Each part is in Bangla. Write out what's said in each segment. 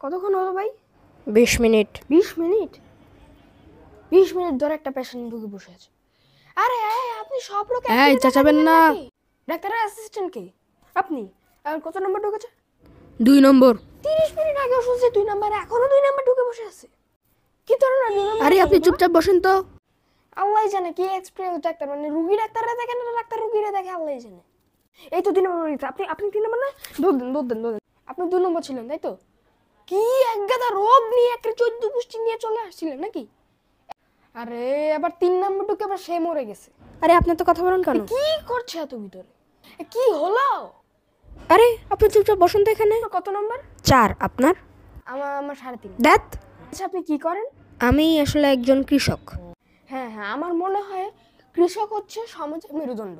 কতক্ষণ হলো ভাই? 20 মিনিট। 20 মিনিট? 20 মিনিট ধরে একটা পেশেন্ট ঢুকে বসে আছে। আরে আপনি সব লোক এই চেঁচাবেন না। ডাক্তারের অ্যাসিস্ট্যান্ট কে? আপনি? আর কত নম্বর ঢুকেছে? 2 নম্বর। 30 মিনিট আগে শুনছি 2 নম্বরে, এখনো 2 নম্বর ঢুকে বসে আছে। কি ধরনের 2 নম্বর? আরে আপনি চুপচাপ বসেন তো। আল্লাহ জানে কি এক্সপেরিয়েন্স ডাক্তার, মানে রুগী ডাক্তাররা দেখে না ডাক্তার রুগীরা দেখে, আল্লাহ জানে। এই তো 2 নম্বর রুগী। আপনি 3 নম্বর না? দৌড় দেন। আপনি 2 নম্বর ছিলেন তাই তো? কি একগাদা রোগ নিয়ে একটা 14 পুষ্টি নিয়ে চলে আসছিলেন নাকি? আরে আবার 3 নম্বর ঢুকে আবার সে মরে গেছে। আরে আপনি তো কথা বলেন কেন? কি করছে এত ভিতরে? কি হলো? আরে আপনি চুপচাপ বসুন তো এখানে। কত নম্বর? 4। আপনার? আমার 3.5। দ্যাট। আচ্ছা আপনি কি করেন? আমি আসলে একজন কৃষক। হ্যাঁ আমার মনে হয় কৃষক হচ্ছে সমাজের মেরুদণ্ড।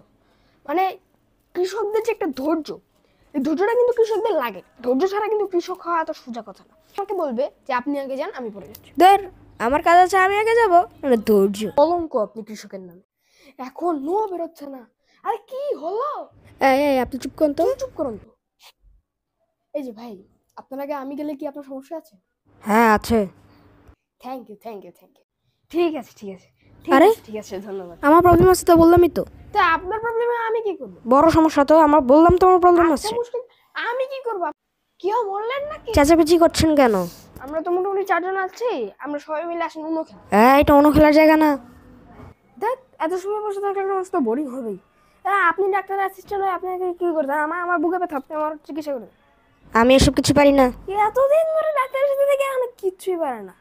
মানে কৃষকদের যে একটা ধৈর্য, এই ধৈর্যটা কিন্তু কৃষকদের লাগে। ধৈর্য ছাড়া কিন্তু কৃষক হওয়া এত সোজা কথা না। আমাকে বলবে যে আপনি আগে যান, আমি পরে যাচ্ছি। ধর, আমার কাজ আছে, আমি আগে যাব। মানে ধৈর্য। কলঙ্ক আপনি কৃষকের নামে। এখনো বেরোচ্ছে না। আরে কি হলো? এই আপনি চুপ করুন তো। কি চুপ করুন তো? এই যে ভাই, আপনার আগে আমি গেলে কি আপনার সমস্যা আছে? হ্যাঁ আছে। Thank you. ঠিক আছে আরে ঠিক আছে, ধন্যবাদ। আমার প্রবলেম আছে তো, বললামই তো। তা আপনার প্রবলেমে আমি কি করব? বড় সমস্যা তো আমার, বললাম তো আমার প্রবলেম আচ্ছা আছে। মুশকিল, আমি কি করব? কেউ বললেন নাকি? চেঁচামেচি করছেন কেন? আমরা তো মোটামুটি 4 জন আছি, আমরা সবাই মিলে আসেন উনো খেলা। এটা অন্য খেলার জায়গা না। দেখ এত সময় বসে থাকলে মানুষ তো বোরিং হবেই। আপনি ডাক্তার অ্যাসিস্ট্যান্ট হয়ে আপনাকে কি করতেন? আমার বুকে ব্যথা, আপনি আমার চিকিৎসা করবেন। আমি এসব কিছু পারি না। এতদিন ধরে ডাক্তারের সাথে থেকে আমি কিচ্ছুই পারে না।